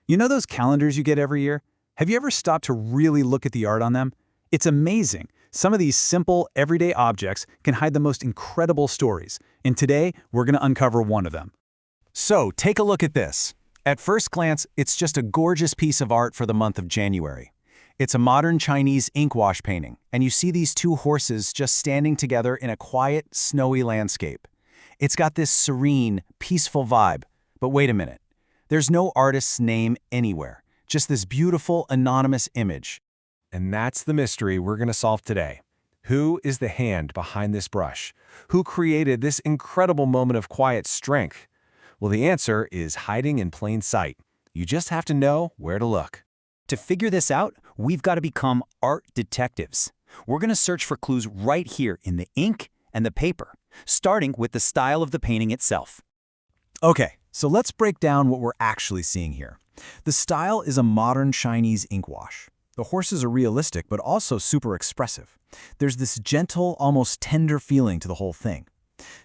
You know those calendars you get every year? Have you ever stopped to really look at the art on them? It's amazing. Some of these simple, everyday objects can hide the most incredible stories, and today we're going to uncover one of them. So, take a look at this. At first glance, it's just a gorgeous piece of art for the month of January. It's a modern Chinese ink wash painting, and you see these two horses just standing together in a quiet, snowy landscape. It's got this serene, peaceful vibe. But wait a minute. There's no artist's name anywhere, just this beautiful, anonymous image. And that's the mystery we're going to solve today. Who is the hand behind this brush? Who created this incredible moment of quiet strength? Well, the answer is hiding in plain sight. You just have to know where to look. To figure this out, we've got to become art detectives. We're going to search for clues right here in the ink and the paper, starting with the style of the painting itself. Okay, so let's break down what we're actually seeing here. The style is a modern Chinese ink wash. The horses are realistic, but also super expressive. There's this gentle, almost tender feeling to the whole thing.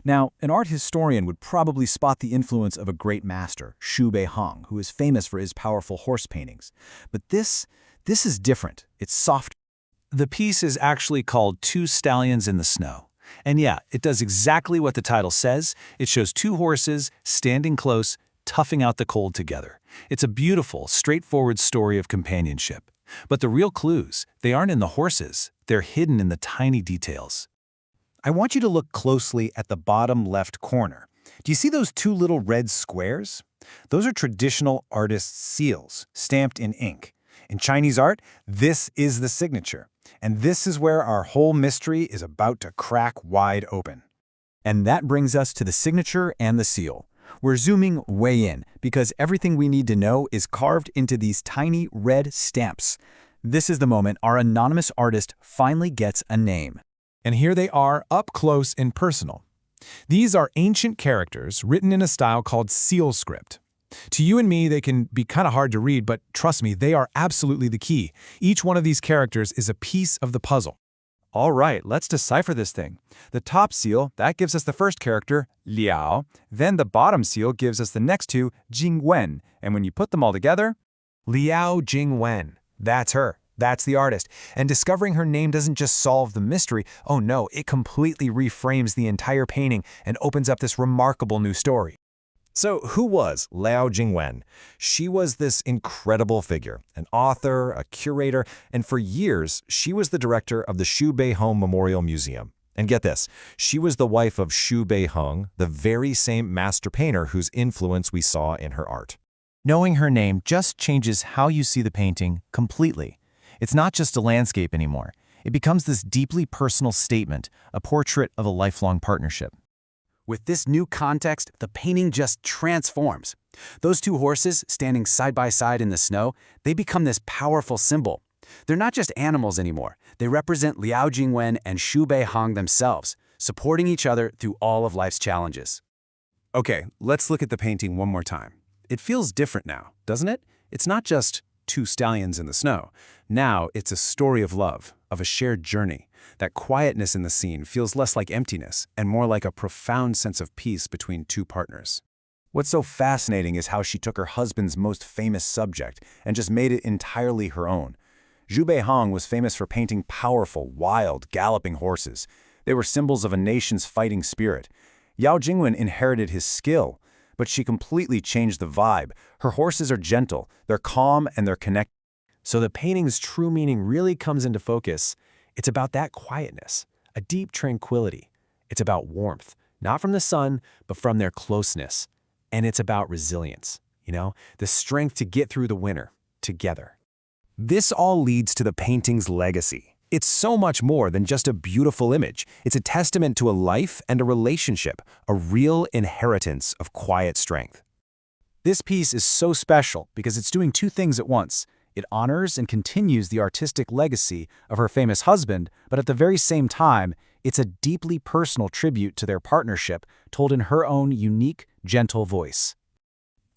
Now, an art historian would probably spot the influence of a great master, Xu Beihong, who is famous for his powerful horse paintings. But this is different. It's soft. The piece is actually called Two Stallions in the Snow. And yeah, it does exactly what the title says. It shows two horses standing close, toughing out the cold together. It's a beautiful, straightforward story of companionship. But the real clues, they aren't in the horses. They're hidden in the tiny details. I want you to look closely at the bottom left corner. Do you see those two little red squares? Those are traditional artists' seals, stamped in ink. In Chinese art, this is the signature. And this is where our whole mystery is about to crack wide open. And that brings us to the signature and the seal. We're zooming way in because everything we need to know is carved into these tiny red stamps. This is the moment our anonymous artist finally gets a name. And here they are up close and personal. These are ancient characters written in a style called seal script. To you and me, they can be kind of hard to read, but trust me, they are absolutely the key. Each one of these characters is a piece of the puzzle. All right, let's decipher this thing. The top seal, that gives us the first character, Liao. Then the bottom seal gives us the next two, Jingwen. And when you put them all together, Liao Jingwen. That's her. That's the artist. And discovering her name doesn't just solve the mystery. Oh no, it completely reframes the entire painting and opens up this remarkable new story. So who was Liao Jingwen? She was this incredible figure, an author, a curator, and for years, she was the director of the Xu Beihong Memorial Museum. And get this, she was the wife of Xu Beihong, the very same master painter whose influence we saw in her art. Knowing her name just changes how you see the painting completely. It's not just a landscape anymore. It becomes this deeply personal statement, a portrait of a lifelong partnership. With this new context, the painting just transforms. Those two horses standing side by side in the snow, they become this powerful symbol. They're not just animals anymore. They represent Liao Jingwen and Xu Beihong themselves, supporting each other through all of life's challenges. Okay, let's look at the painting one more time. It feels different now, doesn't it? It's not just two stallions in the snow. Now it's a story of love, of a shared journey. That quietness in the scene feels less like emptiness and more like a profound sense of peace between two partners. What's so fascinating is how she took her husband's most famous subject and just made it entirely her own. Xu Beihong was famous for painting powerful, wild, galloping horses. They were symbols of a nation's fighting spirit. Liao Jingwen inherited his skill, but she completely changed the vibe. Her horses are gentle, they're calm, and they're connected. So the painting's true meaning really comes into focus. It's about that quietness, a deep tranquility. It's about warmth, not from the sun, but from their closeness. And it's about resilience, the strength to get through the winter together. This all leads to the painting's legacy. It's so much more than just a beautiful image. It's a testament to a life and a relationship, a real inheritance of quiet strength. This piece is so special because it's doing two things at once. It honors and continues the artistic legacy of her famous husband, but at the very same time, it's a deeply personal tribute to their partnership told in her own unique, gentle voice.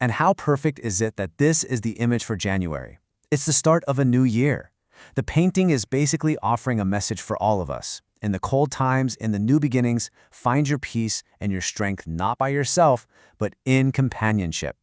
And how perfect is it that this is the image for January? It's the start of a new year. The painting is basically offering a message for all of us. In the cold times, in the new beginnings, find your peace and your strength not by yourself, but in companionship.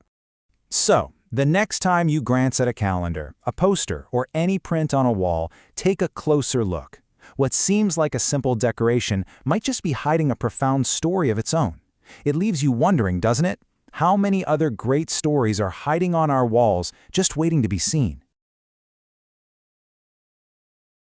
So, The next time you glance at a calendar, a poster, or any print on a wall, take a closer look. What seems like a simple decoration might just be hiding a profound story of its own. It leaves you wondering, doesn't it? How many other great stories are hiding on our walls, just waiting to be seen?